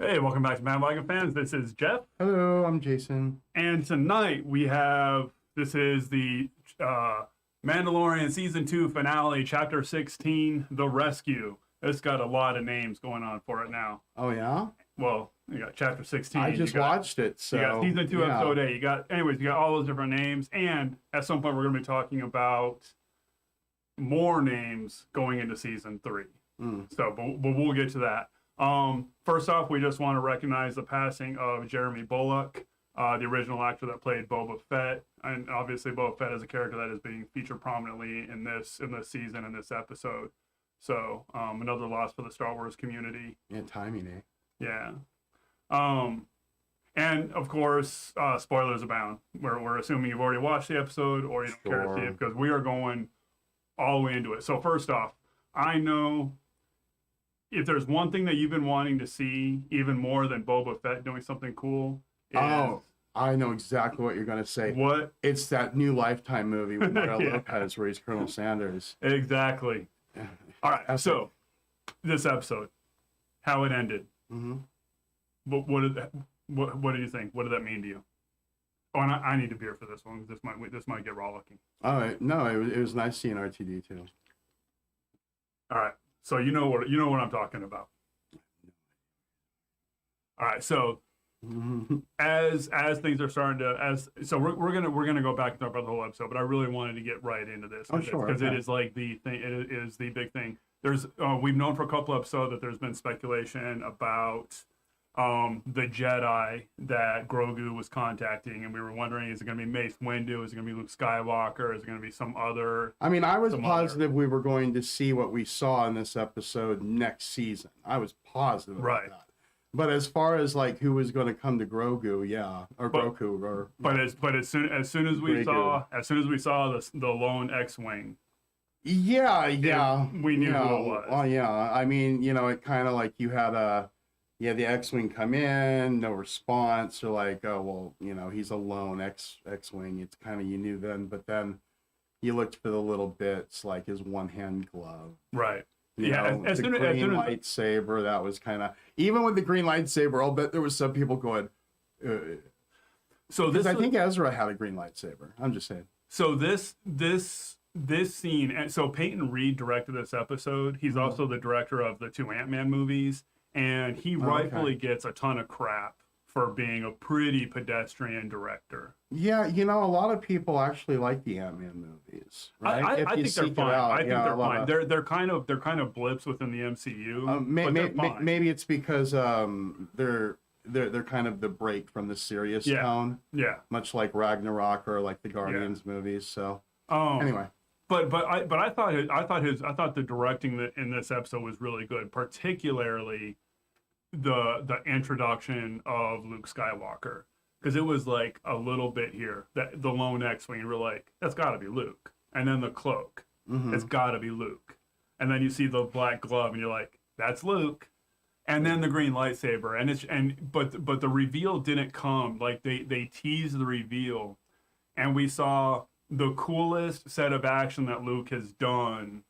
Hey, welcome back to Bandwagon fans. This is Jeff, Hello, I'm Jason. and tonight we have this is the Mandalorian season 2 finale, chapter 16, The Rescue. It's got a lot of names going on for it now. Oh yeah, Well, you got chapter 16. I just watched it. So You got season 2, yeah. episode 8. You got all those different names, and at some point we're going to be talking about more names going into season 3. So, but we'll get to that. First off, we just want to recognize the passing of Jeremy Bulloch, the original actor that played Boba Fett, and obviously Boba Fett is a character that is being featured prominently in this season, in this episode. So, another loss for the Star Wars community. Yeah, timing, eh? Yeah. And of course, spoilers abound. We're assuming you've already watched the episode or you don't care to see it, because we are going all the way into it. So first off, I know if there's one thing that you've been wanting to see even more than Boba Fett doing something cool, Oh, I know exactly what you're gonna say. what It's that new Lifetime movie with Mario Yeah. Lopez where he's Colonel Sanders. exactly. All right, Epic. so this episode, how it ended. Mm-hmm. What did you think? What did that mean to you? Oh, and I need a beer for this one. This might get rollicking. Oh no, it was nice seeing RTD too. All right, so you know what I'm talking about. All right, so as things are starting to we're gonna go back and talk about the whole episode, but I really wanted to get right into this Oh, sure, because okay. it is like the thing. It is the big thing. There's we've known for a couple episodes that there's been speculation about the Jedi that Grogu was contacting, and we were wondering, is it going to be Mace Windu? Is it going to be Luke Skywalker? Is it going to be some other? I mean, I was Some positive we were going to see what we saw in this episode next season. I was positive about Right. that. But as far as like who was going to come to Grogu, yeah, or But- Goku, or But as soon as we Grogu. saw the lone X-wing, yeah, we knew who it was. Oh yeah, I mean, it kind of like you had the X-wing come in, no response, or like, oh well, he's a lone X-wing. It's kind of, you knew then, but then you looked for the little bits like his one-hand glove. right? You Yeah, know, as the soon green as lightsaber, that was kind of, even with the green lightsaber, I'll bet there was some people going, so because this I think Ezra had a green lightsaber. I'm just saying. So this scene, and so Peyton Reed directed this episode. He's also the director of the 2 Ant-Man movies, and he rightfully gets a ton of crap for being a pretty pedestrian director. Yeah, a lot of people actually like the Ant-Man movies, right? I think they're fine. I think they're fine. Of, They're kind of blips within the MCU. But they're fine. Maybe it's because they're kind of the break from the serious tone, Yeah. much like Ragnarok or like the Guardians movies. So anyway. But I thought the directing in this episode was really good, particularly the introduction of Luke Skywalker, because it was like a little bit here that the lone X-wing, and we're like, that's got to be Luke, and then the cloak, it's got to be Luke, and then you see the black glove, and you're like, that's Luke, and then the green lightsaber, but the reveal didn't come. Like they teased the reveal, and we saw the coolest set of action that Luke has done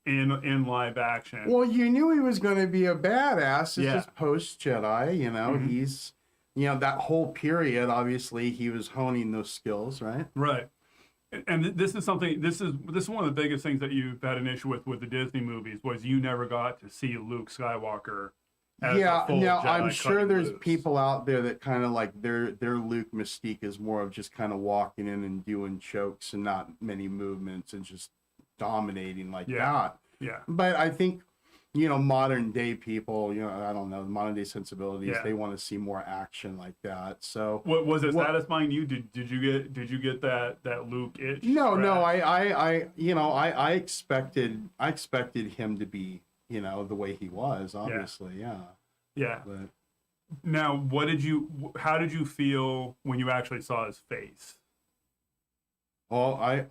in live action. Well, you knew he was going to be a badass. It's Yeah. just post Jedi, he's, that whole period, obviously he was honing those skills, right? Right. And this is one of the biggest things that you've had an issue with the Disney movies, was you never got to see Luke Skywalker as a full now Jedi I'm sure cutting there's loose. people out there that kind of like their Luke mystique is more of just kind of walking in and doing chokes and not many movements and just dominating like that. Yeah. But I think, modern day people, I don't know, modern day sensibilities, Yeah. they want to see more action like that. So What was it satisfying you? Did you get that Luke itch? no, scratch? I expected him to be, the way he was, obviously, Yeah. But Now, how did you feel when you actually saw his face? I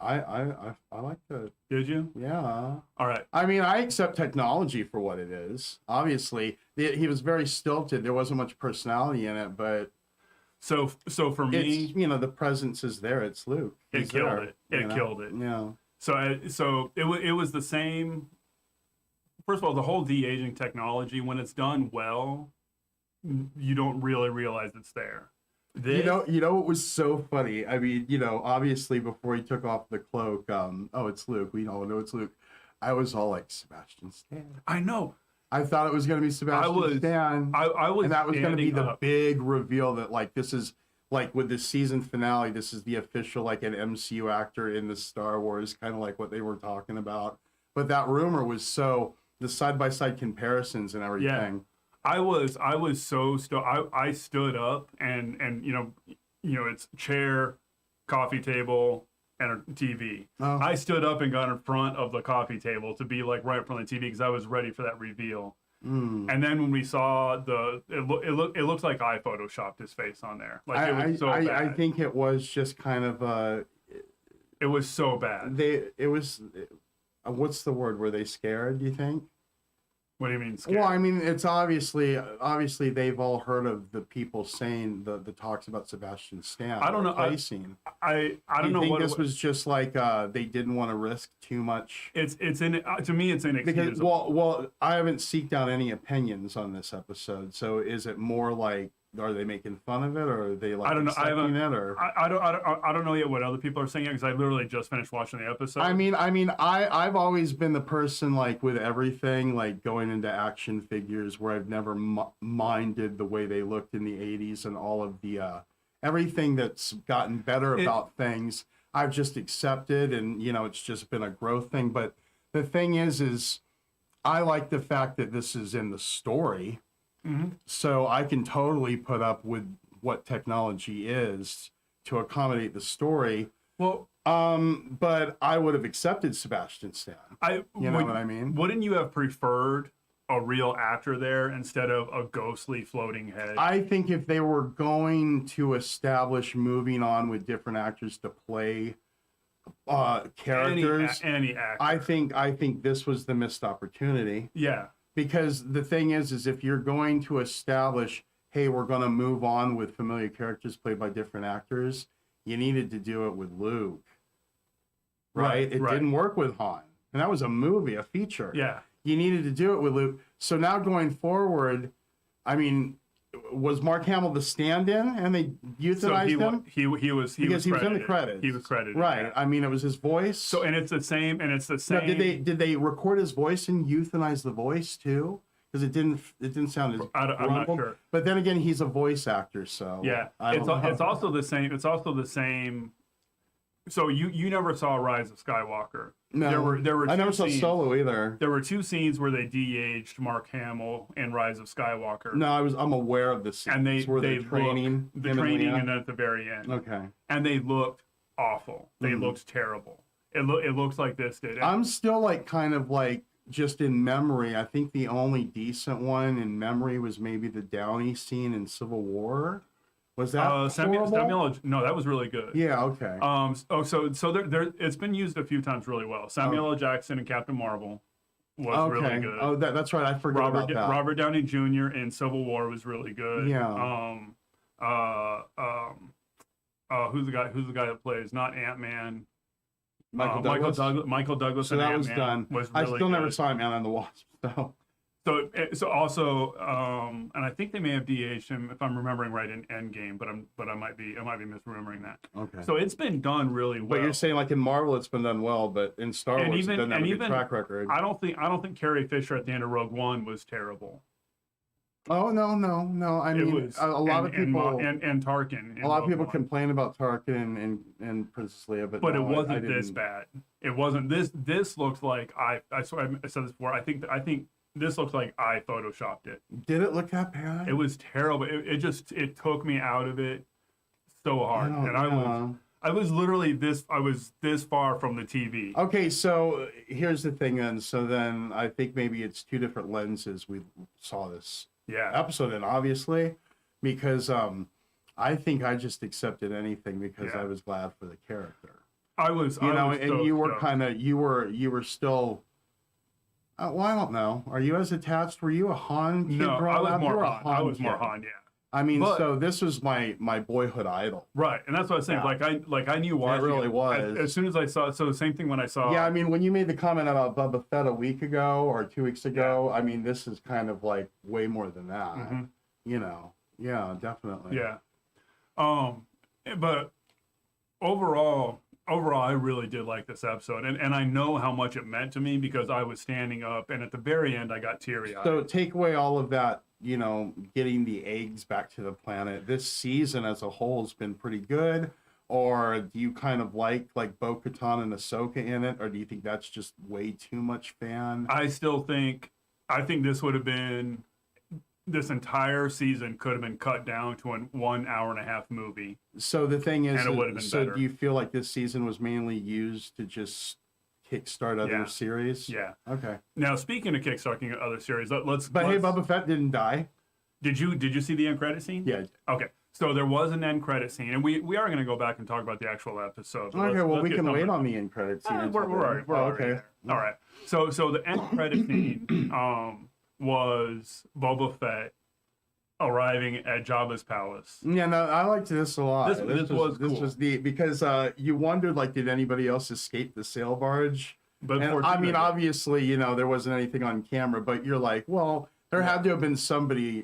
like the, Did you? yeah. All right. I mean, I accept technology for what it is. Obviously, he was very stilted. There wasn't much personality in it, but So for me, it's, the presence is there. It's Luke. it He's killed there, it. It killed it. Yeah. So it was the same. First of all, the whole de-aging technology, when it's done well, you don't really realize it's there. You know what was so funny? I mean, obviously before he took off the cloak, oh, it's Luke. We all know it's Luke. I was all like, Sebastian Stan. I know. I thought it was going to be Sebastian Stan. I was, and that was going to be the up. big reveal that like this is like with the season finale. This is the official like an MCU actor in the Star Wars, kind of like what they were talking about. But that rumor was so the side by side comparisons and everything. Yeah. I was so I stood up and it's chair, coffee table, and a TV. Oh. I stood up and got in front of the coffee table to be like right in front of the TV because I was ready for that reveal. Mm. And then when we saw it looks like I photoshopped his face on there. Like it was so bad. I think it was just kind of it was so bad. What's the word? Were they scared? Do you think? What do you mean scared? Well, I mean, it's obviously they've all heard of the people saying the talks about Sebastian Stan. I don't know. I don't know what this was just like they didn't want to risk too much. To me it's inexcusable. Because well, I haven't seeked out any opinions on this episode. So is it more like are they making fun of it or are they like accepting it or I don't know yet what other people are saying because I literally just finished watching the episode. I've always been the person like with everything like going into action figures where I've never minded the way they looked in the 80s and all of the everything that's gotten better about things I've just accepted and it's just been a growth thing. But the thing is I like the fact that this is in the story. Mm-hmm. So I can totally put up with what technology is to accommodate the story. Well, but I would have accepted Sebastian Stan. You know what I mean? Wouldn't you have preferred a real actor there instead of a ghostly floating head? I think if they were going to establish moving on with different actors to play characters, any actor, I think this was the missed opportunity. Yeah. Because the thing is if you're going to establish, hey, we're going to move on with familiar characters played by different actors, you needed to do it with Luke. Right? It didn't work with Han. And that was a movie, a feature. Yeah. You needed to do it with Luke. So now going forward, I mean, was Mark Hamill the stand-in and they euthanized him? He was in the credits. He was credited. Right. Yeah. I mean, it was his voice. So and it's the same. Now, did they record his voice and euthanize the voice too? Because it didn't sound as I'm not sure. But then again, he's a voice actor, so yeah. It's also the same. It's also the same. So you never saw Rise of Skywalker. No, there were I never saw Solo either. There were two scenes where they de-aged Mark Hamill in Rise of Skywalker. No, I'm aware of the scenes. And they training and then at the very end. Okay. And they looked awful. They looked terrible. It looks like this did. I'm still like kind of like just in memory. I think the only decent one in memory was maybe the Downey scene in Civil War. Was that Samuel? No, that was really good. Yeah. Okay. So there, it's been used a few times really well. Samuel L. Jackson and Captain Marvel was really good. Oh, that's right. I forgot about that. Robert Downey Jr. in Civil War was really good. Yeah. Who's the guy that plays not Ant-Man? Michael Douglas. Michael Douglas. So and that Ant-Man was done. Was I really still never good. saw Ant-Man and the Wasp. So also, and I think they may have de-aged him if I'm remembering right in Endgame, but I might be misremembering that. Okay. So it's been done really well. But you're saying like in Marvel it's been done well, but in Star Wars it doesn't have a good track record. I don't think Carrie Fisher at the end of Rogue One was terrible. Oh no! I mean, a lot of people and Tarkin. A lot of people complain about Tarkin and Princess Leia, but it wasn't this bad. It wasn't this. This looks like I said this before. I think this looks like I photoshopped it. Did it look that bad? It was terrible. It took me out of it so hard, I was literally this far from the TV. Okay, so here's the thing then. So then I think maybe it's two different lenses we saw this episode in, obviously, because I think I just accepted anything because I was glad for the character. You were still. Well, I don't know. Are you as attached? Were you a Han kid growing up? I was more Han, yeah. I mean, so this was my boyhood idol. Right, and that's what I was saying. Yeah. I knew watching. It really was. As soon as I saw it, so the same thing when I saw. Yeah, I mean, when you made the comment about Boba Fett a week ago or 2 weeks ago, I mean, this is kind of like way more than that. Yeah, definitely. Yeah. But overall, I really did like this episode, and I know how much it meant to me because I was standing up, and at the very end, I got teary eyed. So take away all of that, getting the eggs back to the planet. This season as a whole has been pretty good. Or do you kind of like Bo-Katan and Ahsoka in it, or do you think that's just way too much fan? I think this would have been, this entire season could have been cut down to a 1 hour and a half movie. So the thing is, And it would have been so better. do you feel like this season was mainly used to just kickstart other series? Yeah. Okay. Now, speaking of kickstarting other series, let's. Hey, Boba Fett didn't die. Did you see the end credit scene? Yeah. Okay. So there was an end credit scene, and we are going to go back and talk about the actual episode. Okay, well, we can wait on the end credit scene. We're already okay. There. All right. So the end credit scene was Boba Fett arriving at Jabba's palace. Yeah, no, I liked this a lot. This was cool. This was neat because you wondered, did anybody else escape the sail barge? But and I mean, obviously, there wasn't anything on camera, but you're like, well, there had to have been somebody,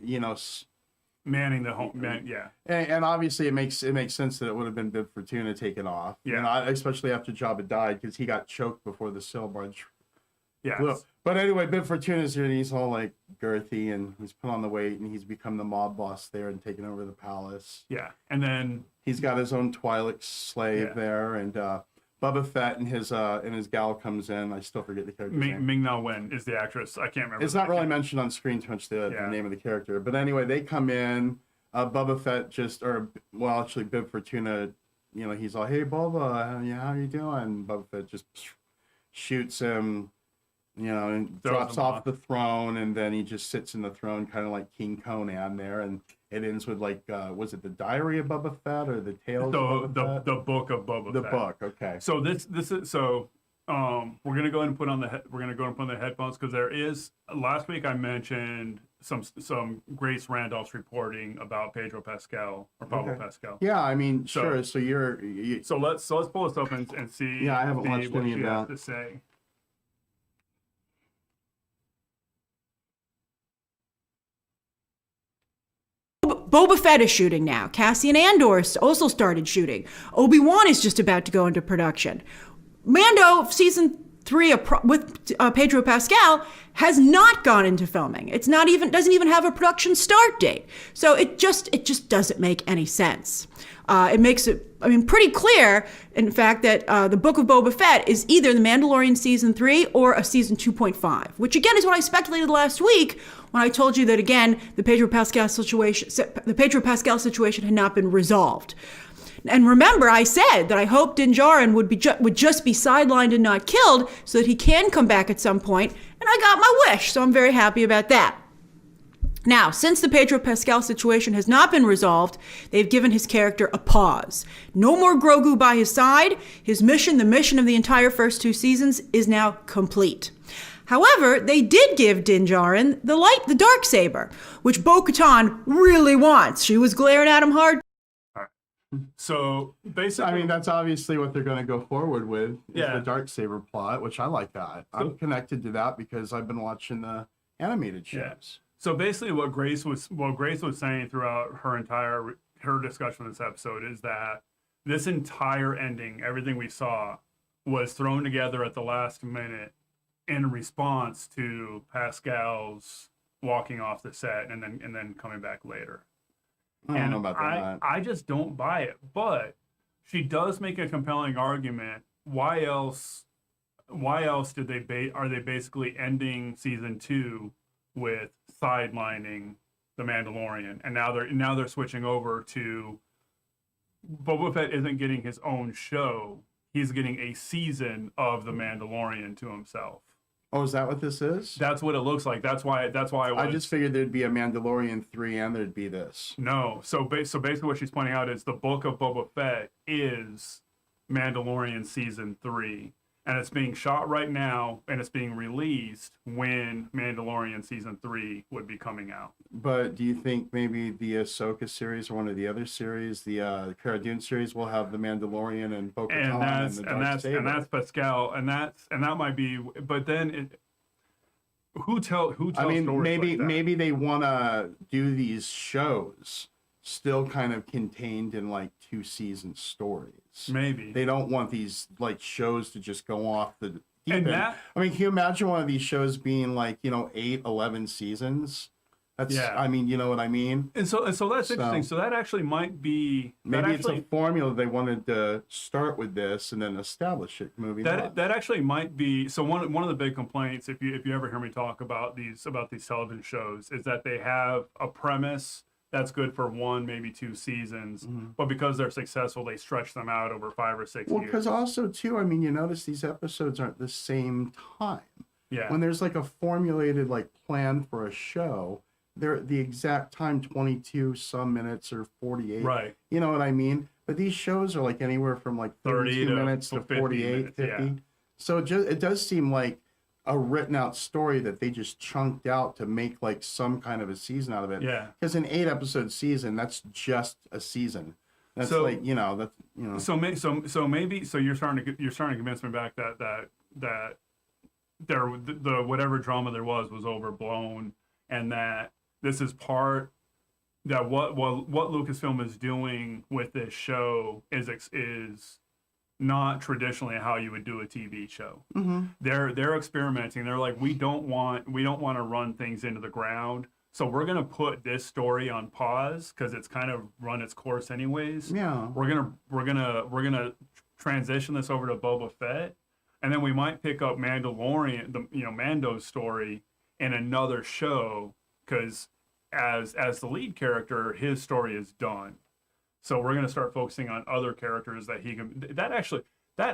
manning the home. Yeah. And obviously, it makes sense that it would have been Bib Fortuna taken off. Yeah. Especially after Jabba died, because he got choked before the sail barge. Yeah. But anyway, Bib Fortuna's here, and he's all girthy, and he's put on the weight, and he's become the mob boss there and taken over the palace. Yeah. And then he's got his own Twi'lek slave there, and Boba Fett and his gal comes in. I still forget the character's name. Ming-Na Wen is the actress. I can't remember. It's not really mentioned on screen too much, the name of the character. But anyway, they come in. Boba Fett actually Bib Fortuna, he's all, hey, Boba, how you doing? Boba Fett just shoots him, and drops off the throne, and then he just sits in the throne kind of like King Conan there, and it ends with was it the Diary of Boba Fett or the Tales of Boba Fett? The book of Boba Fett. The book, okay. So this is we're gonna go ahead and put on the headphones because there is, last week I mentioned some Grace Randolph's reporting about Pedro Pascal or Pablo Pascal. Yeah, I mean, sure. So so let's pull this up and see. Yeah, I haven't watched any of that. To say. Boba Fett is shooting now. Cassian Andor also started shooting. Obi-Wan is just about to go into production. Mando season 3 with Pedro Pascal has not gone into filming. Doesn't even have a production start date. So it just doesn't make any sense. It makes it, pretty clear, in fact, that the Book of Boba Fett is either The Mandalorian season 3 or a season 2.5, which again is what I speculated last week when I told you that again the Pedro Pascal situation had not been resolved. And remember, I said that I hoped Din Djarin would just be sidelined and not killed so that he can come back at some point, and I got my wish, so I'm very happy about that. Now, since the Pedro Pascal situation has not been resolved, they've given his character a pause. No more Grogu by his side. His mission, the mission of the entire first 2 seasons, is now complete. However, they did give Din Djarin the Darksaber, which Bo-Katan really wants. She was glaring at him hard. So basically, that's obviously what they're going to go forward with. Yeah. The Darksaber plot, which I like that. I'm connected to that because I've been watching the animated shows. Yeah. So basically, what Grace was saying throughout her discussion of this episode is that this entire ending, everything we saw, was thrown together at the last minute in response to Pascal's walking off the set and then coming back later. I don't know about that. I just don't buy it. But she does make a compelling argument. Why else are they basically ending season 2 with sidelining the Mandalorian, and now they're switching over to Boba Fett isn't getting his own show. He's getting a season of the Mandalorian to himself. Oh, is that what this is? That's what it looks like. That's why I just figured there'd be a Mandalorian 3 and there'd be this. No. So basically what she's pointing out is the Book of Boba Fett is Mandalorian season 3. And it's being shot right now, and it's being released when Mandalorian season 3 would be coming out. But do you think maybe the Ahsoka series or one of the other series, the Cara Dune series, will have the Mandalorian and Bo-Katan and the Darksaber? And that's Pascal, and that might be. But then who tells I mean, stories maybe like that? maybe they want to do these shows still kind of contained in like 2 season stories. Maybe. They don't want these like shows to just go off the deep And end. that- I mean, can you imagine one of these shows being like, 8, 11 seasons? That's, Yeah. I mean, you know what I mean? And so that's interesting. So that actually might be Maybe it's a formula they wanted to start with this and then establish it moving on. that actually might be. So one of the big complaints, if you ever hear me talk about these television shows, is that they have a premise that's good for 1, maybe 2 seasons, but because they're successful, they stretch them out over 5 or 6 Well, years. because also too, I mean, you notice these episodes aren't the same time. Yeah. When there's like a formulated like plan for a show, they're the exact time 22 some minutes or 48. Right. You know what I mean? But these shows are like anywhere from like 30 32 to minutes to 50 48, minutes, 50. yeah. So it does seem like a written out story that they just chunked out to make like some kind of a season out of it. Yeah. Because an 8-episode season, that's just a season. That's So- like, that's, So maybe you're starting to convince me back that the whatever drama there was overblown, and that this is part that what Lucasfilm is doing with this show is not traditionally how you would do a TV show. Mm-hmm. They're experimenting. They're like, we don't want to run things into the ground, so we're gonna put this story on pause because it's kind of run its course anyways. Yeah. We're gonna transition this over to Boba Fett, and then we might pick up Mandalorian, Mando's story in another show, because as the lead character, his story is done. So we're gonna start focusing on other characters that he can. That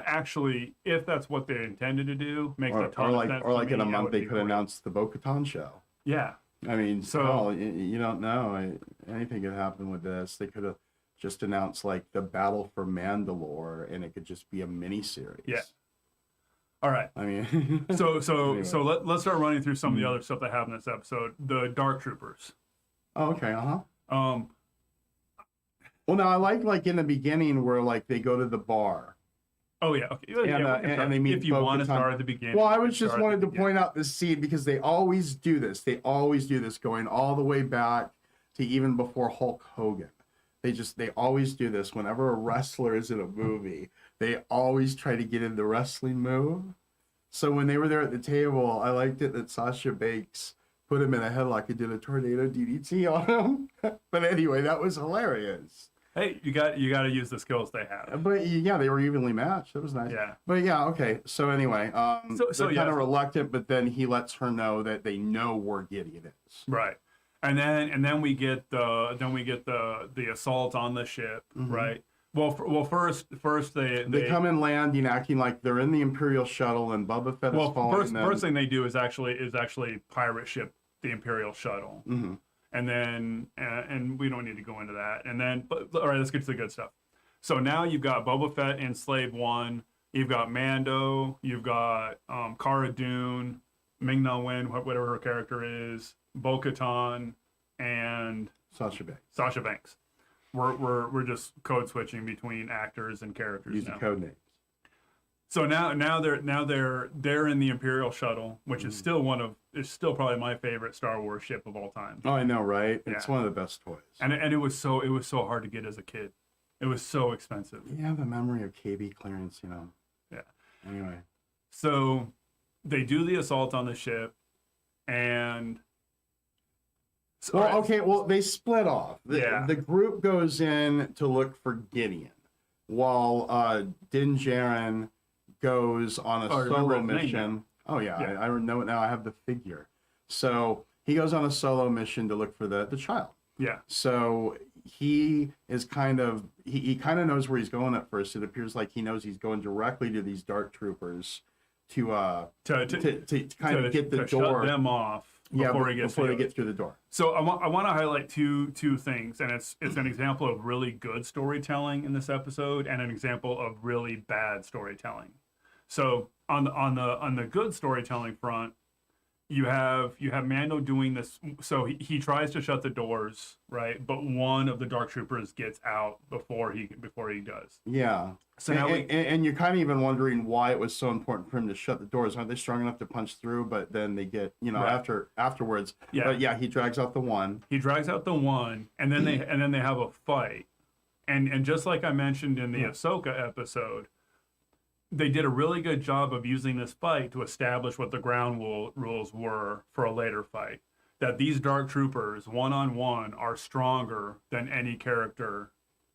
actually, if that's what they intended to do, makes a ton of sense. Or like to in a me. That month would they be could great. announce the Bo-Katan show. Yeah. I mean, So- you don't know. Anything could happen with this. They could have just announced like the Battle for Mandalore, and it could just be a mini series. Yeah. All right. I mean, So Anyway. let's start running through some of the other stuff that happened in this episode. The Dark Troopers. oh, okay, Um, Well, now I like in the beginning where like they go to the bar. Oh yeah, okay. And, Yeah, we can and start- they meet if you want to Bo-Katan. start at the beginning. Well, I we was can just start at wanted the to beginning. point out this scene because they always do this. They always do this, going all the way back to even before Hulk Hogan. They always do this whenever a wrestler is in a movie. They always try to get in the wrestling move. So when they were there at the table, I liked it that Sasha Banks put him in a headlock and did a tornado DDT on him. But anyway, that was hilarious. Hey, you got to use the skills they have. But yeah, they were evenly matched. That was nice. Yeah. But yeah, okay. So anyway, So they're yeah. kind of reluctant, but then he lets her know that they know where Gideon is. Right. And then we get the assault on the ship, right? Well, first They come in landing, acting like they're in the Imperial shuttle, and Boba Fett is following them. first thing they do is actually pirate ship the Imperial shuttle. Mm-hmm. And then and we don't need to go into that. And then, but all right, let's get to the good stuff. So now you've got Boba Fett in Slave One. You've got Mando. You've got Cara Dune, Ming-Na Wen, whatever her character is, Bo-Katan, and Sasha Banks Sasha Banks. We're just code switching between actors and characters using now. code names. So now they're in the Imperial shuttle, which is still probably my favorite Star Wars ship of all time. Oh, I know, right? It's Yeah. one of the best toys. And it was so hard to get as a kid. It was so expensive. You have the memory of KB clearance, Yeah. Anyway. So they do the assault on the ship, and so, Well, okay, well, they split off. Yeah. The group goes in to look for Gideon, while Din Djarin goes on a Oh, I remember solo his name mission. Oh, yeah, Yeah. I know it now. I have the figure. So he goes on a solo mission to look for the child. Yeah. So he is kind of, he kind of knows where he's going at first. It appears like he knows he's going directly to these dark troopers to kind of get the door. shut them off before he gets before to they it. get through the door. So I want to highlight two things, and it's an example of really good storytelling in this episode, and an example of really bad storytelling. So on the good storytelling front, you have Mando doing this. So he tries to shut the doors, right? But one of the Dark Troopers gets out before he does. Yeah. So now and you're kind of even wondering why it was so important for him to shut the doors. Aren't they strong enough to punch through? But then they get, Right. afterwards. Yeah. But yeah, he drags out the one. He drags out the one, and then they have a fight. And just like I mentioned in the Ahsoka episode, they did a really good job of using this fight to establish what the ground rules were for a later fight. That these Dark Troopers, one-on-one, are stronger than any character,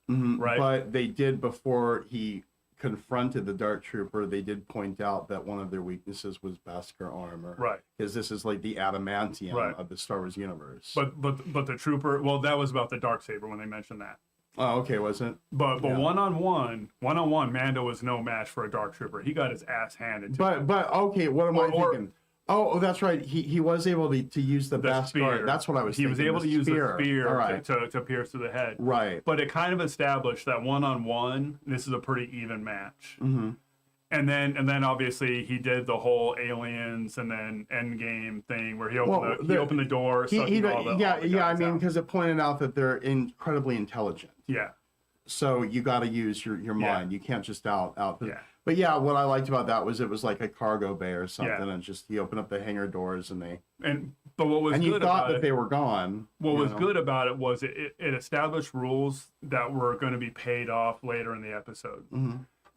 right? But they did, before he confronted the Dark Trooper, they did point out that one of their weaknesses was Beskar armor. Right. Because this is like the adamantium Right. of the Star Wars universe. But the trooper, well, that was about the Darksaber when they mentioned that. Oh, okay, wasn't it? But one-on-one, Mando was no match for a Dark Trooper. He got his ass handed to him. But okay, what am I thinking? Oh, that's right. He was able to use the Beskar. Spear. That's what I was He thinking. was able to use the spear All right. to pierce through the head. Right. But it kind of established that one-on-one, this is a pretty even match. And then obviously he did the whole aliens and then Endgame thing where he opened the door. I mean, out. because it pointed out that they're incredibly intelligent. Yeah. So you got to use your mind. You can't just out. Yeah. But yeah, what I liked about that was it was like a cargo bay or something, Yeah. and just he opened up the hangar doors and But what was and you good thought about that it, they were gone. what was good about it was it established rules that were going to be paid off later in the episode.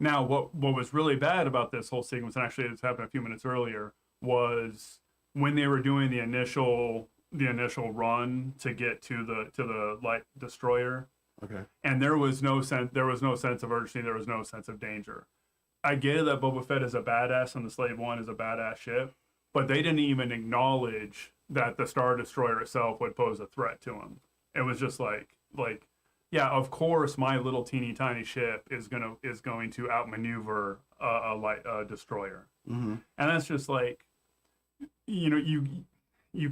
Now, what was really bad about this whole sequence, and actually this happened a few minutes earlier, was when they were doing the initial run to get to the light destroyer. Okay. And there was no sense of urgency, there was no sense of danger. I get it that Boba Fett is a badass and the Slave One is a badass ship, but they didn't even acknowledge that the Star Destroyer itself would pose a threat to him. It was just like yeah, of course my little teeny tiny ship is going to outmaneuver a destroyer. And that's just like, you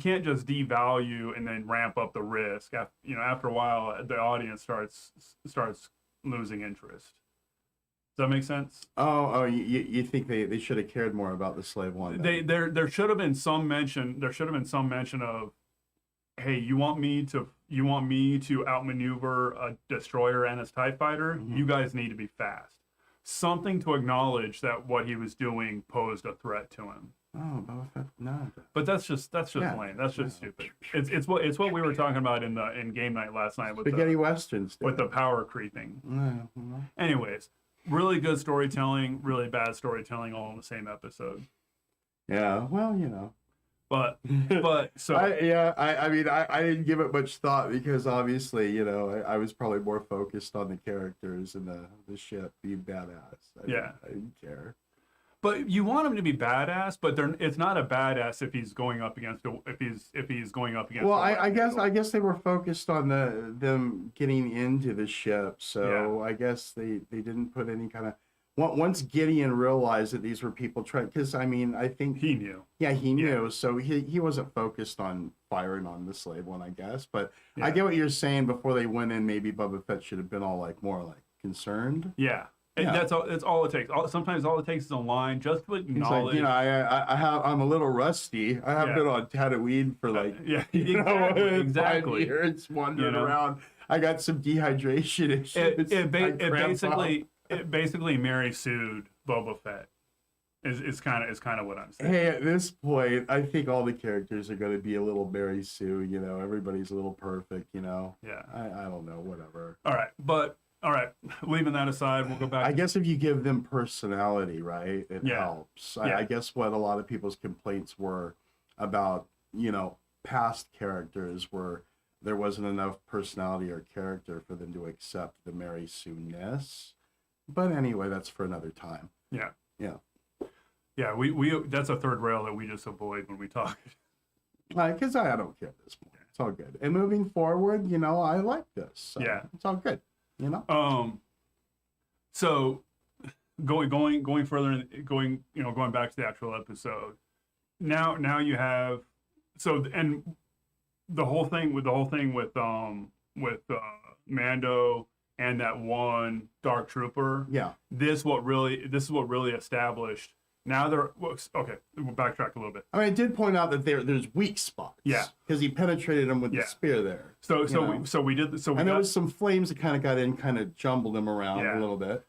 can't just devalue and then ramp up the risk. After a while, the audience starts losing interest. Does that make sense? You think they should have cared more about the Slave One? There should have been some mention. There should have been some mention of, hey, you want me to outmaneuver a destroyer and a TIE fighter? You guys need to be fast. Something to acknowledge that what he was doing posed a threat to him. Oh, Boba Fett, no. But that's just lame. That's just stupid. It's what we were talking about in game night last night with Spaghetti Westerns. with the power creeping. No. Anyways, really good storytelling, really bad storytelling, all in the same episode. Yeah, well, But so I mean, I didn't give it much thought because obviously, I was probably more focused on the characters and the ship being badass. I didn't care. But you want him to be badass, but it's not a badass if he's going up against if he's going up against. Well, I guess they were focused on them getting into the ship, so I guess they didn't put any kind of. Once Gideon realized that these were people trying, because I mean, I think he knew. Yeah, he knew, so he wasn't focused on firing on the Slave One, I guess. But I get what you're saying. Before they went in, maybe Boba Fett should have been more concerned. Yeah. That's all it takes. Sometimes all it takes is a line just to acknowledge. He's like, I'm a little rusty. I haven't been on Tatooine for exactly. 5 years wandering around. I got some dehydration issues. It basically Mary sued Boba Fett. Is kind of what I'm saying. Hey, at this point, I think all the characters are going to be a little Mary Sue. Everybody's a little perfect. Yeah. I don't know. Whatever. All right, leaving that aside, we'll go back. I guess if you give them personality, right, it helps. I guess what a lot of people's complaints were about, past characters were there wasn't enough personality or character for them to accept the Mary Sue-ness. But anyway, that's for another time. Yeah. Yeah. We that's a third rail that we just avoid when we talk. Because I don't care at this point. It's all good. And moving forward, I like this. So it's all good. So going further, going back to the actual episode. Now you have and the whole thing with Mando and that one Dark Trooper. Yeah. This is what really established Now they're okay. We'll backtrack a little bit. I mean, I did point out that there's weak spots. Yeah. Because he penetrated him with the Yeah. spear there. So we And there was some flames that kind of got in, kind of jumbled him around Yeah. a little bit.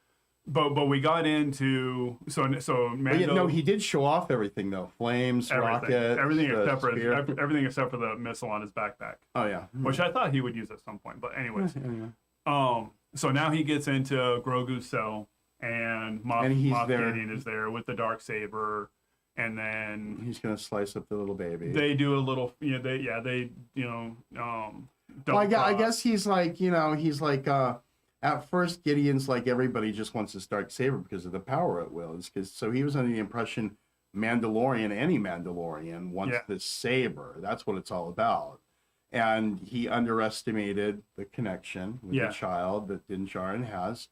but we got into so But Mando, no, he did show off everything though. Flames, rockets, everything the except for spear. everything except for the missile on his backpack, Oh yeah. which I thought he would use at some point. But anyways, Anyway. so now he gets into Grogu's cell, and And he's Moff there. Gideon is there with the darksaber, and then He's gonna slice up the little baby. they do a little, Well, I double guess he's like, at first Gideon's like everybody just wants this dark saber because of the power it wields. So he was under the impression any Mandalorian wants Yeah. this saber. That's what it's all about. And he underestimated the connection with Yeah. the child that Din Djarin has.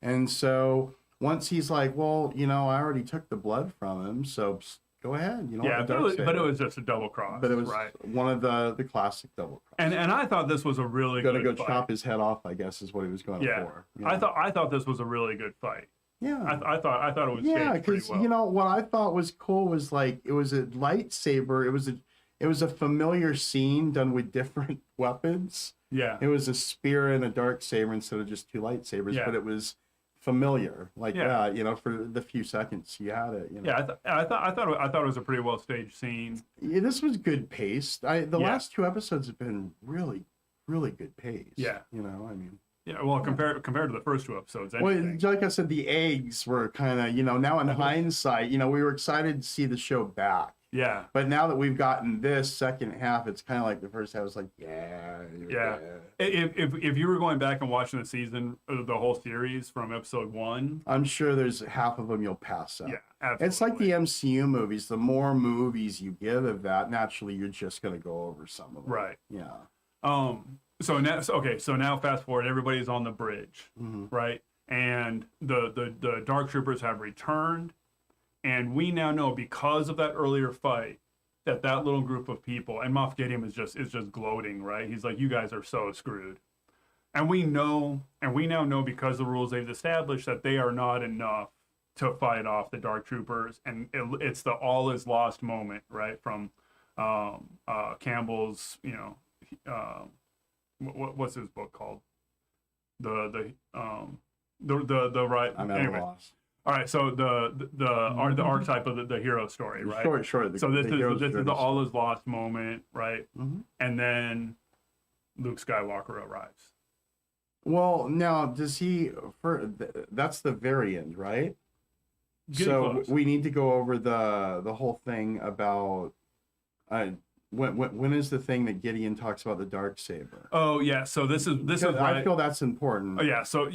And so once he's like, well, I already took the blood from him, so go ahead. yeah, but it was just a double cross. But it was right. one of the classic double crosses. And I thought this was a really Gonna good go fight. chop his head off, I guess, is what he was going Yeah, for. I thought this was a really good fight. Yeah. I thought it was Yeah, staged pretty because well. what I thought was cool was like it was a lightsaber. It was a familiar scene done with different weapons. Yeah, It was a spear and a dark saber instead of just two lightsabers, Yeah. but it was familiar like Yeah. that. For the few seconds you had it. yeah. I thought it was a pretty well staged scene. Yeah, this was good paced. The Yeah. last two episodes have been really, really good pace. Yeah. I mean. Yeah, well, compared to the first two episodes. Well, Anything. like I said, the eggs were kind of, now in hindsight, we were excited to see the show back. Yeah, But now that we've gotten this second half, it's kind of like the first half was like, yeah. If you were going back and watching the season, the whole series from episode 1, I'm sure there's half of them you'll pass up. yeah, absolutely. It's like the MCU movies. The more movies you get of that, naturally, you're just going to go over some of them. Right. Yeah. So now fast forward, everybody's on the bridge, right? And the Dark Troopers have returned, and we now know because of that earlier fight that little group of people, and Moff Gideon is just gloating, right? He's like, "You guys are so screwed," and we now know because of the rules they've established that they are not enough to fight off the Dark Troopers, and it's the all is lost moment, right? From Campbell's, what's his book called? The right. I'm at a loss. All right, so the archetype of the hero story, right? Sure. So this hero's is the journey. all is lost moment, right? Mhm. And then Luke Skywalker arrives. Well, now, does he, that's the very end, right? Getting So close. we need to go over the whole thing about when is the thing that Gideon talks about the dark saber? Oh yeah, so this is Because right. I feel that's important. Oh yeah, so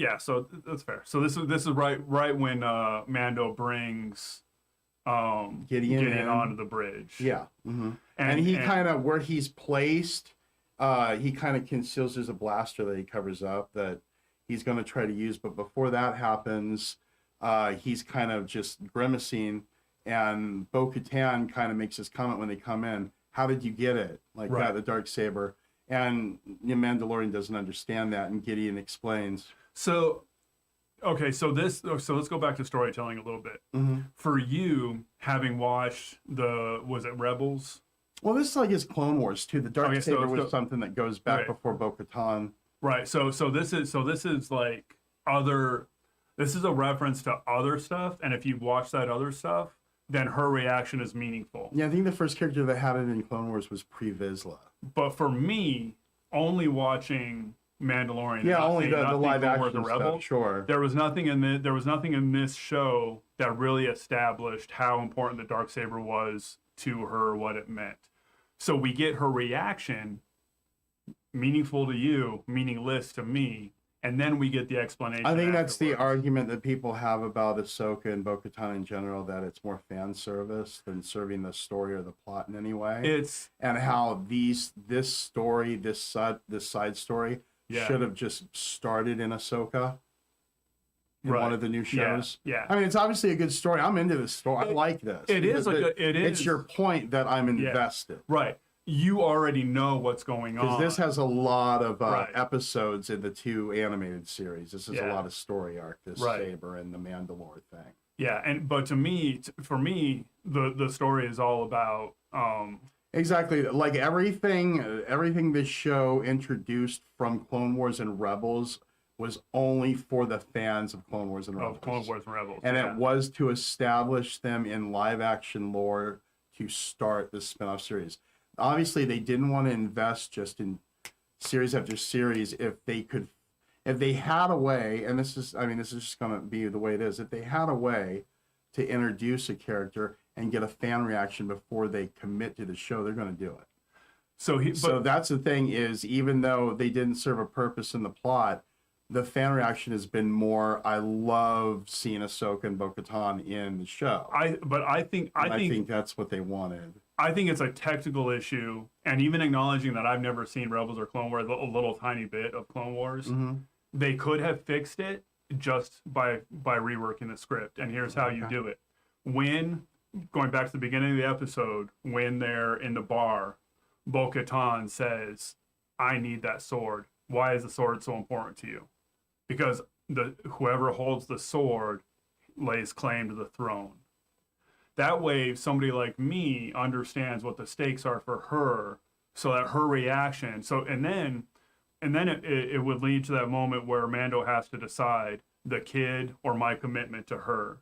that's fair. So this is right when Mando brings Gideon in. onto the bridge. Yeah. And he kind of, where he's placed, he kind of conceals, there's a blaster that he covers up that he's going to try to use. But before that happens, he's kind of just grimacing, and Bo-Katan kind of makes this comment when they come in. How did you get it? Like Right. that, the dark saber. And the Mandalorian doesn't understand that, and Gideon explains. So let's go back to storytelling a little bit. For you, having watched was it Rebels? Well, this is like his Clone Wars too. The dark Okay, saber so- was something that goes back Right. before Bo-Katan. Right. So this is like other. This is a reference to other stuff, and if you watch that other stuff, then her reaction is meaningful. Yeah, I think the first character that had it in Clone Wars was Pre Vizsla. But for me, only watching Mandalorian, Yeah, not only seeing the nothing live Clone Wars action or stuff, Rebels, sure. there was nothing in this show that really established how important the Darksaber was to her, what it meant. So we get her reaction, meaningful to you, meaningless to me, and then we get the explanation. I think that's the afterwards. argument that people have about Ahsoka and Bo-Katan in general, that it's more fan service than serving the story or the plot in any way. It's And how this story, this side story, Yeah. should have just started in Ahsoka. In Right. one of the new shows. Yeah. I mean, it's obviously a good story. I'm into this story. I like this. it is a good- it It's is. your point that I'm invested. right. You already know what's going on. Because this has a lot of Right. episodes in the two animated series. This is a Yeah. lot of story arc, this Right. Saber and the Mandalore thing. Yeah, but for me, the story is all about Exactly. Like everything this show introduced from Clone Wars and Rebels was only for the fans of Clone Wars and Rebels. of Clone Wars and Rebels, And yeah. it was to establish them in live action lore to start the spin-off series. Obviously, they didn't want to invest just in series after series if they had a way, and this is just going to be the way it is, if they had a way to introduce a character and get a fan reaction before they commit to the show, they're going to do it. So that's the thing is, even though they didn't serve a purpose in the plot, the fan reaction has been more, I love seeing Ahsoka and Bo-Katan in the show. I think that's what they wanted. I think it's a technical issue, and even acknowledging that I've never seen Rebels or Clone Wars, a little tiny bit of Clone Wars, they could have fixed it just by reworking the script. And here's how you do it. When, going back to the beginning of the episode, when they're in the bar, Bo-Katan says, I need that sword. Why is the sword so important to you? Because whoever holds the sword lays claim to the throne. That way, somebody like me understands what the stakes are for her, so that her reaction. And then it would lead to that moment where Mando has to decide the kid or my commitment to her.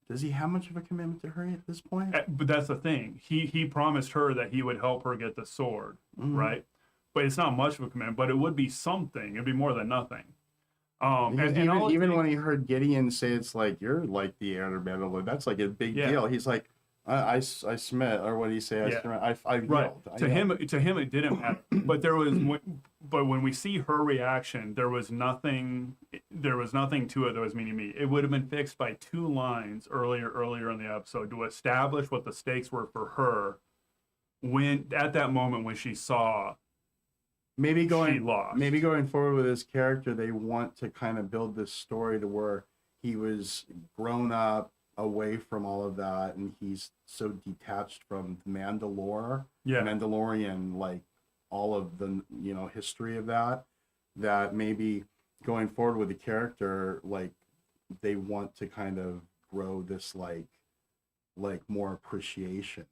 Does he have much of a commitment to her at this point? But that's the thing. He promised her that he would help her get the sword, right? But it's not much of a commitment. But it would be something. It'd be more than nothing. Even when he heard Gideon say it's like, you're like the heir to Mandalorian, that's like a big deal. He's like, I submit, or what do you say? I right. yield. To him, it didn't matter. But but when we see her reaction, there was nothing to it that was meaning me. It would have been fixed by 2 lines earlier in the episode to establish what the stakes were for her. When at that moment when she saw. Maybe going forward with his character, they want to kind of build this story to where he was grown up away from all of that, and he's so detached from Mandalorian, like all of the history of that maybe going forward with the character, like they want to kind of grow this like more appreciation.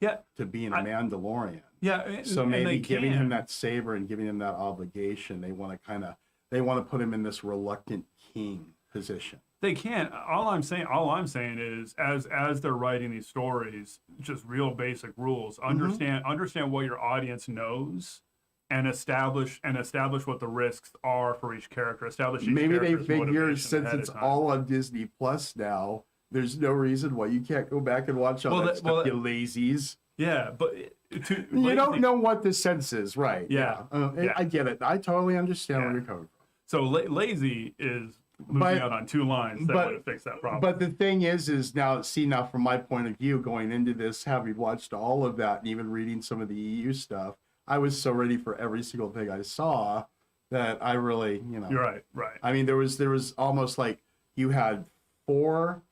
Yeah, to being a Mandalorian. Yeah, so maybe giving him that saber and giving him that obligation, they want to put him in this reluctant king position. They can. All I'm saying is, as they're writing these stories, just real basic rules. Understand what your audience knows, and establish what the risks are for each character. Maybe they figure since it's all on Disney Plus now, there's no reason why you can't go back and watch all that stuff, you lazies. Yeah, but you don't know what the sense is, right? Yeah. I get it. I totally understand where you're coming from. So lazy is losing out on 2 lines that would have fixed that problem. But the thing is now from my point of view, going into this, having watched all of that and even reading some of the EU stuff, I was so ready for every single thing I saw that I really, You're right. I mean, there was almost like you had 4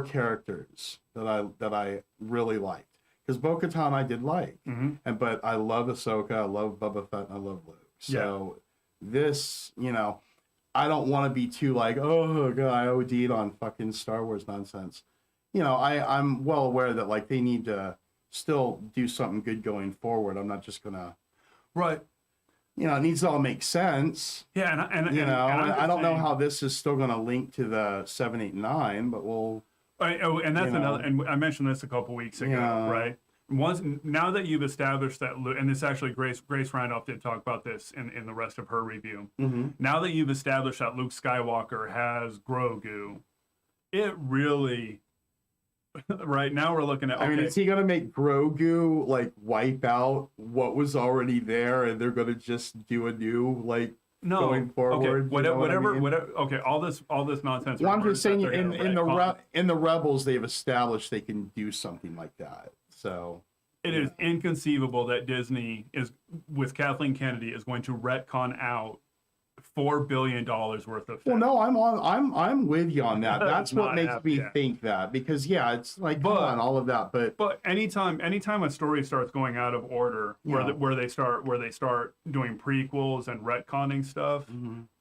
characters that I really liked, because Bo-Katan I did like, but I love Ahsoka, I love Boba Fett, and I love Luke. So this, I don't want to be too like, oh god, I OD'd on fucking Star Wars nonsense. I'm well aware that like they need to still do something good going forward. I'm not just gonna it needs to all make sense. Yeah, and I don't know how this is still going to link to the 7, 8, 9, but we'll. And that's another. And I mentioned this a couple weeks ago, right? Now that you've established that, and this actually Grace Randolph did talk about this in the rest of her review. Now that you've established that Luke Skywalker has Grogu, it really. Right now we're looking at. Okay. I mean, is he gonna make Grogu like wipe out what was already there, and they're gonna just do a new going forward? Okay, whatever. Okay, all this nonsense. Well, I'm just saying, in the Rebels, they've established they can do something like that. So it is inconceivable that Disney with Kathleen Kennedy is going to retcon out $4 billion worth of Well, film. no, I'm with you on that. That's what Not makes happy, me yeah. think that, because it's like, come But- on, all of that, but But anytime a story starts going out of order, where Yeah. where they start doing prequels and retconning stuff,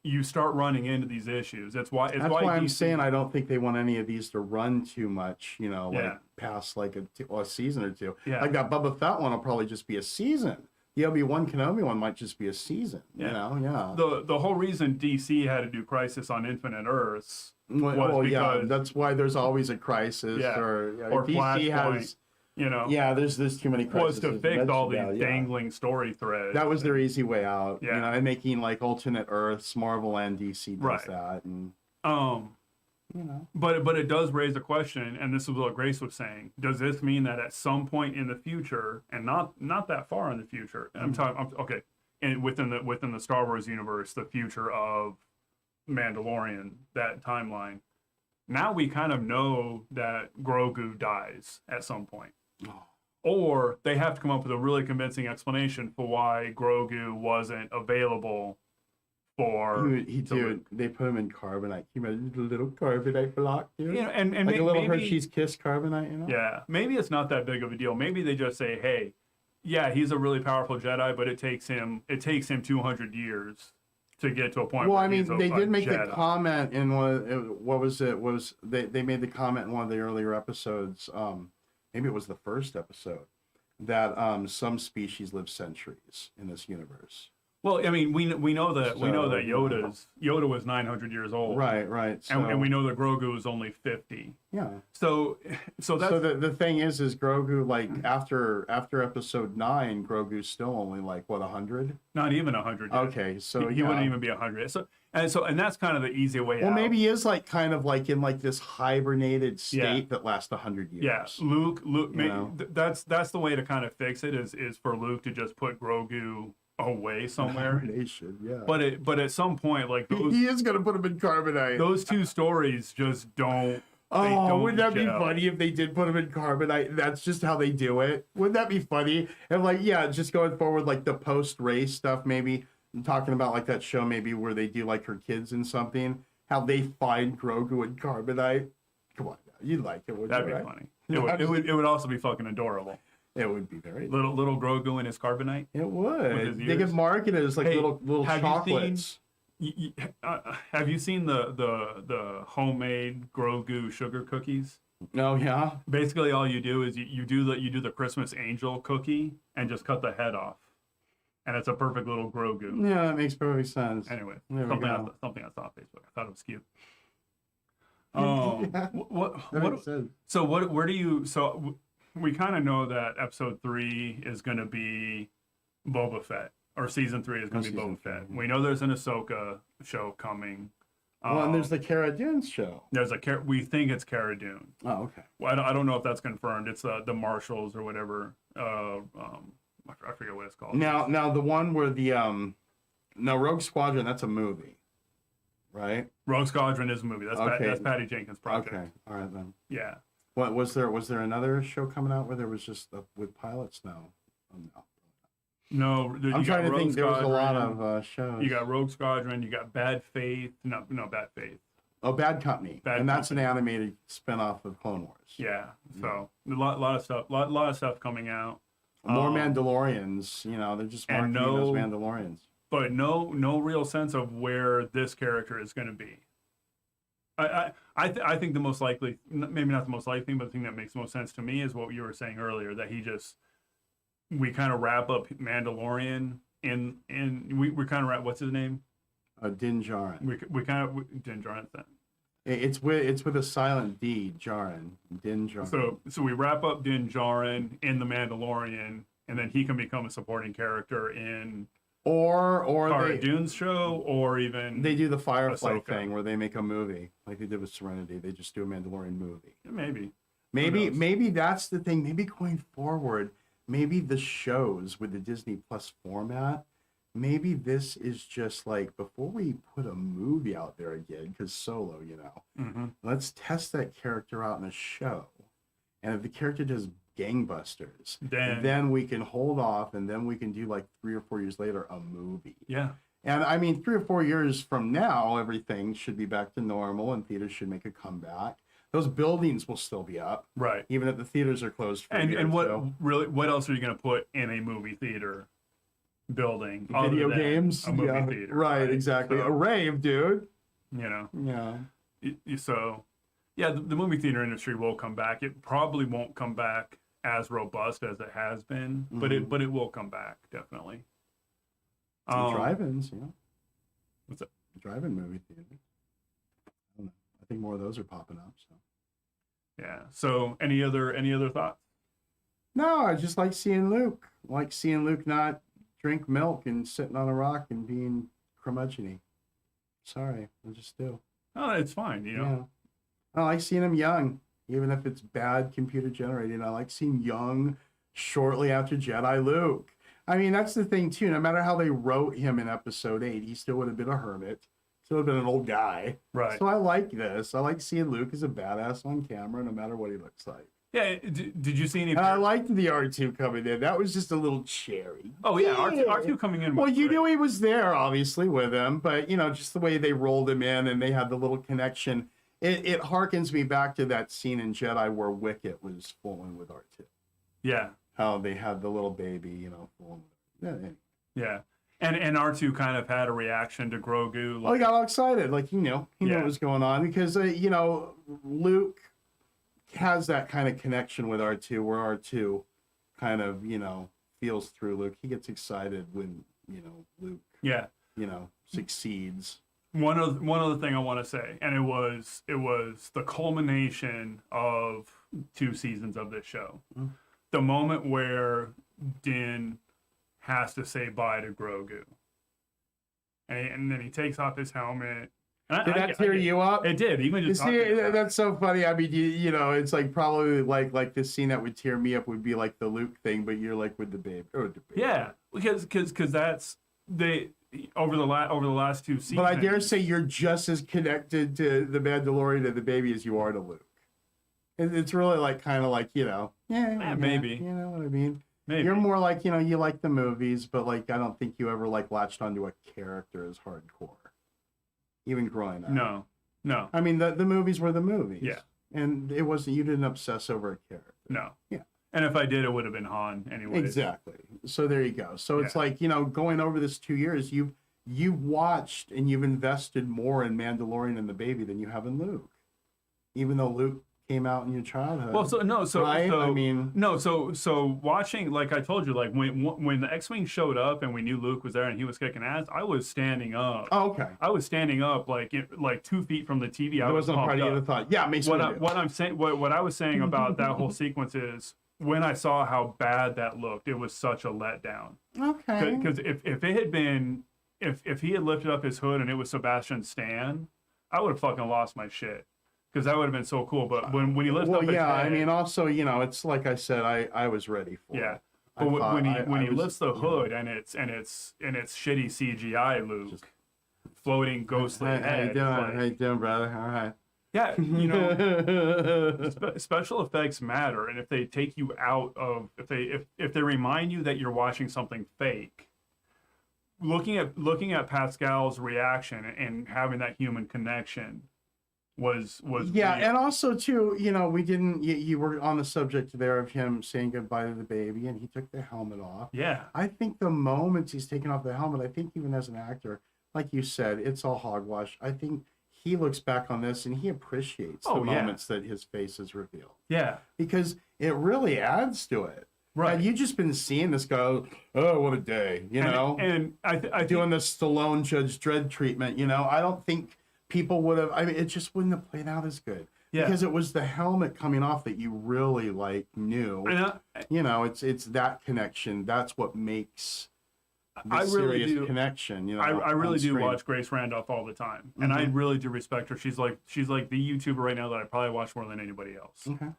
you start running into these issues. That's why I'm DC saying I don't think they want any of these to run too much, like Yeah. past like a season or two. Yeah. Like that Boba Fett one will probably just be a season. The Obi-Wan Kenobi one might just be a season. Yeah. Yeah. the whole reason DC had to do Crisis on Infinite Earths Well, yeah, because- that's why there's always a crisis, Yeah. or DC Flashpoint, has. you know, There's too many was crises. to fix all these Yeah. dangling story threads. That was their easy way out. Yeah. And making like alternate Earths, Marvel and DC does Right. that, and But it does raise a question, and this is what Grace was saying. Does this mean that at some point in the future, and not that far in the future, okay, and within the Star Wars universe, the future of Mandalorian, that timeline, now we kind of know that Grogu dies at some point. Or they have to come up with a really convincing explanation for why Grogu wasn't available for they put him in carbonite. He made a little carbonite block, dude. and Like a little maybe, Hershey's Kiss carbonite, Yeah, maybe it's not that big of a deal. Maybe they just say, "Hey, yeah, he's a really powerful Jedi, but it takes him 200 years to get to a point." Well, where I mean, he's a they did make Jedi. the comment in what was it? They made the comment in one of the earlier episodes? Maybe it was the first episode, that some species live centuries in this universe. Well, I mean, we know that So, Yoda was 900 years old, Right. So, and we know that Grogu was only 50. yeah. So that's So the thing is Grogu, like after episode 9, Grogu's still only like what, 100? not even 100. Yet. Okay, so he wouldn't even be 100. And that's kind of the easy way Well, out. maybe he is like kind of like in like this hibernated state Yeah. that lasts 100 years. Yeah, Luke. Maybe, know? that's the way to kind of fix it is for Luke to just put Grogu away somewhere. Hibernation, yeah. But at some point, like he is gonna put him in carbonite. those two stories just don't. Wouldn't that be gel. funny if they did put him in carbonite? That's just how they do it. Wouldn't that be funny? And like, just going forward, like the post-race stuff, maybe I'm talking about like that show, maybe where they do like her kids in something, how they find Grogu in carbonite. Come on, you'd like it, wouldn't That'd you? be Right? funny. It would also be fucking adorable. It would be very. Little Grogu in his carbonite. It With would. his They ears. could market it as like Hey, little have you chocolates. Have you seen the homemade Grogu sugar cookies? Oh yeah. Basically, all you do is you do the Christmas angel cookie and just cut the head off, and it's a perfect little Grogu. Yeah, that makes perfect sense. Anyway, There we go. something I saw on Facebook. I thought it was cute. Yeah. What That makes sense. so where do you we kind of know that episode 3 is going to be Boba Fett, or season 3 is going to be season Boba Fett. 3, We know there's an Ahsoka show coming. Well, and there's the Cara Dune show. We think it's Cara Dune. Oh, okay. Well, I don't know if that's confirmed. It's the Marshals or whatever. I forget what it's called. Now the one where the no, Rogue Squadron, that's a movie, right? Rogue Squadron is a movie. That's Okay. that's Patty Jenkins' project. Okay, all right then. Yeah. What was there? Was there another show coming out where there was just with pilots? No. Oh, no. No, you I'm got trying to Rogue think. There was a lot Squadron, of shows. You got Rogue Squadron. You got Bad Faith. No, Bad Faith. Oh, Bad Company, Bad and that's Company. an animated spinoff of Clone Wars. Yeah. So a lot of stuff. Lot of stuff coming out. More Mandalorians. They're just and marketing those Mandalorians. But no real sense of where this character is going to be. I think the most likely, maybe not the most likely thing, but the thing that makes most sense to me is what you were saying earlier, that we kind of wrap up Mandalorian we kind of wrap, what's his name? Din Djarin. We kind of Din Djarin. It's with a silent D, Djarin. Din Djarin. So we wrap up Din Djarin in the Mandalorian, and then he can become a supporting character in or Cara Dune's show, or even they do the Firefly Ahsoka. thing where they make a movie like they did with Serenity. They just do a Mandalorian movie. maybe. Maybe that's the thing. Maybe going forward, maybe the shows with the Disney Plus format, maybe this is just like, before we put a movie out there again, because Solo, let's test that character out in a show. And if the character does gangbusters, then we can hold off, and then we can do like 3 or 4 years later a movie. Yeah. And I mean, 3 or 4 years from now, everything should be back to normal and theaters should make a comeback. Those buildings will still be up, Right. even if the theaters are closed for a year. And what so. really, what else are you going to put in a movie theater building? other Video than games? a movie Yeah, theater. right, exactly. So, A rave, dude. you know, Yeah. so yeah, the movie theater industry will come back. It probably won't come back as robust as it has been, but it will come back definitely. Drive-ins, What's that? Drive-in movie theaters. I don't know. I think more of those are popping up. So. Yeah. So any other thoughts? No, I just like seeing Luke. I like seeing Luke not drink milk and sitting on a rock and being curmudgeon-y. Sorry, I just do. Oh, it's fine. You know. Yeah. I like seeing him young, even if it's bad computer generated. I like seeing young, shortly after Jedi Luke. I mean, that's the thing too. No matter how they wrote him in Episode 8, he still would have been a hermit. Still would have been an old guy. Right. So I like this. I like seeing Luke as a badass on camera, no matter what he looks like. Yeah. Did you see any? And I liked the R2 coming in. That was just a little cherry. Oh yeah, R2 coming in. Well, you great. knew he was there, obviously, with him, but just the way they rolled him in and they had the little connection. It harkens me back to that scene in Jedi where Wicket was fooling with R2. Yeah. How they had the little baby, fooling with him. Yeah. And R2 kind of had a reaction to Grogu. He got all excited. Like, he knew what was going on because, Luke has that kind of connection with R2 where R2 kind of, feels through Luke. He gets excited when, Luke, Yeah. succeeds. One other thing I want to say, and it was the culmination of 2 seasons of this show. Mm. The moment where Din has to say bye to Grogu. And then he takes off his helmet. Did that tear you up? It did. Even just See, that's so funny. I mean, it's like probably like the scene that would tear me up would be like the Luke thing, but you're like with the baby. Yeah, because that's over the last 2 seasons. But I dare say you're just as connected to the Mandalorian and the baby as you are to Luke. It's really like kind of like maybe. You know what I mean? Maybe. You're more like you like the movies, but like I don't think you ever like latched onto a character as hardcore. Even growing up. No. I mean, the movies were the movies. Yeah. And it wasn't, you didn't obsess over a character. No. Yeah. And if I did, it would have been Han anyway. Exactly. So there you go. So it's like, going over this 2 years, you've watched and you've invested more in Mandalorian and the baby than you have in Luke. Even though Luke came out in your childhood. Well, right? I mean, so watching, like I told you, like when the X-Wing showed up and we knew Luke was there and he was kicking ass, I was standing up. Oh, okay. I was standing up like 2 feet from the TV. I wasn't a part of the thought. Yeah, makes sense. What I'm saying, what I was saying about that whole sequence is when I saw how bad that looked, it was such a letdown. Okay. Because if it had been, if he had lifted up his hood and it was Sebastian Stan, I would have fucking lost my shit. Because that would have been so cool. But when he lifts up his head, I mean, also, it's like I said, I was ready for it. Yeah. But when he lifts the hood and it's shitty CGI Luke floating ghostly head. How you doing? How you doing, brother? All right. Yeah, special effects matter, and if they take you out of if they remind you that you're watching something fake, looking at Pascal's reaction and having that human connection was yeah, real. and also too, we didn't. You were on the subject there of him saying goodbye to the baby, and he took the helmet off. Yeah, I think the moments he's taken off the helmet, I think even as an actor, like you said, it's all hogwash. I think he looks back on this and he appreciates the moments that his face is revealed. Yeah, because it really adds to it. Right. And you've just been seeing this guy, oh, what a day, And I doing this Stallone Judge Dredd treatment, I don't think people would have, it just wouldn't have played out as good. Yeah. Because it was the helmet coming off that you really knew. It's that connection. That's what makes the serious connection. I really do watch Grace Randolph all the time, and I really do respect her. She's like the YouTuber right now that I probably watch more than anybody else. Okay.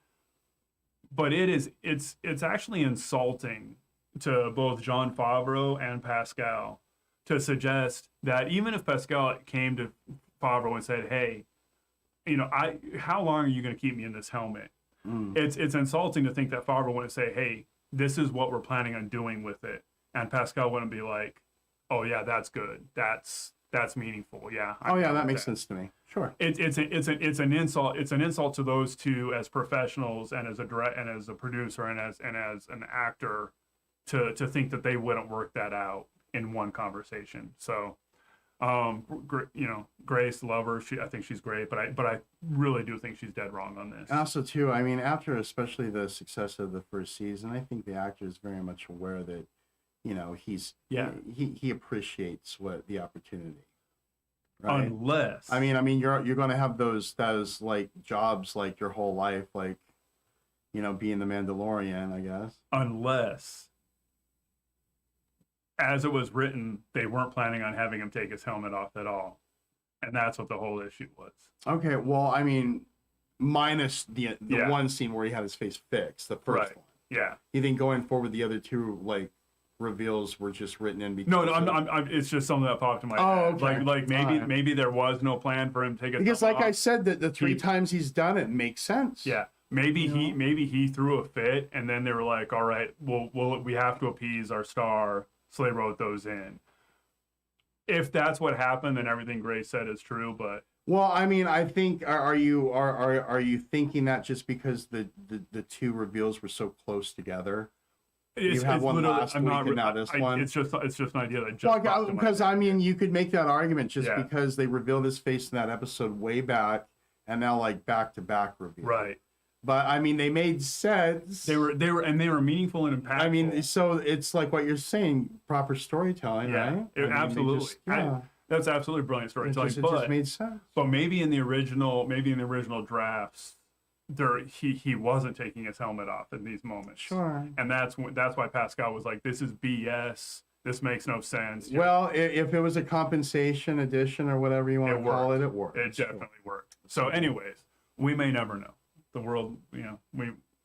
But it's actually insulting to both Jon Favreau and Pascal to suggest that even if Pascal came to Favreau and said, "Hey, how long are you going to keep me in this helmet?" It's insulting to think that Favreau wouldn't say, "Hey, this is what we're planning on doing with it," and Pascal wouldn't be like, oh yeah, that's good. That's meaningful. Yeah. Oh yeah, that makes sense to me. Sure. It's an insult. It's an insult to those two as professionals and as a producer and as an actor to think that they wouldn't work that out in one conversation. So, Grace, love her. I think she's great, but I really do think she's dead wrong on this. And also too, I mean, after especially the success of the first season, I think the actor is very much aware that, he appreciates what the opportunity. Right? Unless I mean, you're going to have those like jobs like your whole life, like, being the Mandalorian, I guess. Unless, as it was written, they weren't planning on having him take his helmet off at all, and that's what the whole issue was. Okay, well, I mean, minus the one scene where he had his face fixed, the first one. Yeah. You think going forward, the other two like reveals were just written in because no, I'm it's just something that popped in my head. Okay. Like maybe there was no plan for him to take it because like off. I said, that the three times he's done it makes sense. Yeah. Maybe he threw a fit, and then they were like, all right, we have to appease our star, so they wrote those in. If that's what happened, then everything Grace said is true. But well, I mean, I think are you thinking that just because the two reveals were so close together? You have one last week and now this one. It's just an idea that just because I mean, you could make that argument just because they revealed his face in that episode way back, and now like back to back reveal. Right. But I mean, they made sense. They were meaningful and impactful. I mean, so it's like what you're saying, proper storytelling, right? Absolutely. That's absolutely brilliant storytelling. It just made sense. But maybe in the original drafts, he wasn't taking his helmet off in these moments. Sure. And that's why Pascal was like, "This is BS. This makes no sense." Well, if it was a compensation edition or whatever you want to call it, it worked. It definitely worked. So, anyways, we may never know. The world,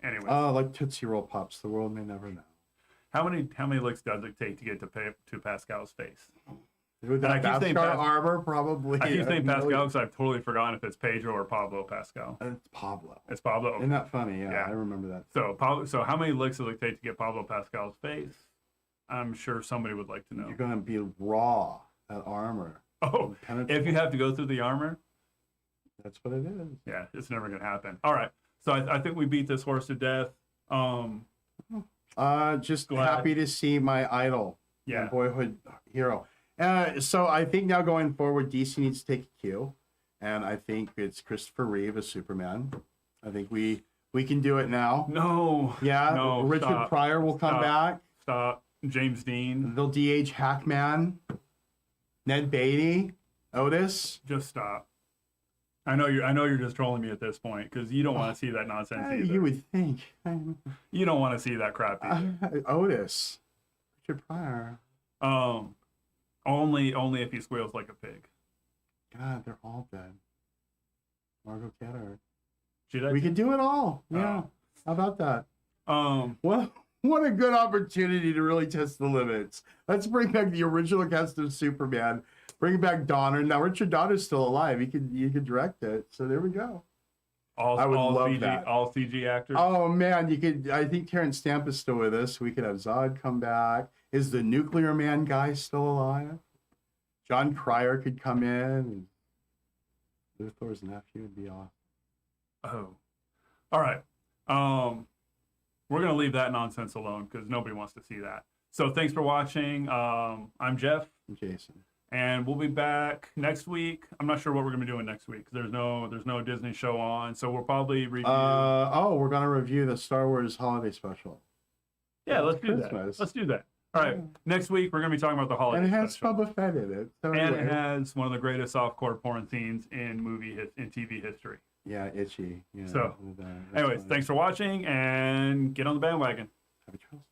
anyways. Like Tootsie Roll Pops, the world may never know. How many licks does it take to get to Pascal's face? With that Beskar armor, probably. I keep saying Pascal because I've totally forgotten if it's Pedro or Pablo Pascal. It's Pablo. It's Pablo. Okay. Isn't that funny? Yeah, I remember that. So how many licks does it take to get Pablo Pascal's face? I'm sure somebody would like to know. You're going to be raw, that armor. Oh, if you have to go through the armor? That's what it is. Yeah, it's never going to happen. All right. So I think we beat this horse to death. Just happy to see my idol. Yeah. My boyhood hero. So I think now going forward, DC needs to take a cue. And I think it's Christopher Reeve as Superman. I think we can do it now. No. Yeah. No. Richard Pryor will come back. Stop. James Dean. They'll DH Hackman. Ned Beatty. Otis. Just stop. I know you're just trolling me at this point because you don't want to see that nonsense either. You would think. You don't want to see that crap either. Otis. Richard Pryor. Only if he squeals like a pig. God, they're all dead. Margot Kidder. We could do it all. Yeah. How about that? What a good opportunity to really test the limits. Let's bring back the original cast of Superman. Bring back Donner. Now Richard Donner's still alive. He could direct it. So there we go. I would love CG, that. All CG actors. Oh man, you could. I think Terrence Stamp is still with us. We could have Zod come back. Is the Nuclear Man guy still alive? John Cryer could come in. And Luthor's nephew would be off. Oh, all right. We're gonna leave that nonsense alone because nobody wants to see that. So thanks for watching. I'm Jeff. I'm Jason. And we'll be back next week. I'm not sure what we're gonna be doing next week. There's no Disney show on, so we'll probably review. We're gonna review the Star Wars holiday special. Yeah, let's do that. Let's do that. All right. Next week we're gonna be talking about the holiday. And it has special. Boba Fett in it. So and it has one of the greatest softcore porn scenes in TV history. Yeah, itchy. Yeah. So, anyways, thanks for watching and get on the bandwagon. Happy trails.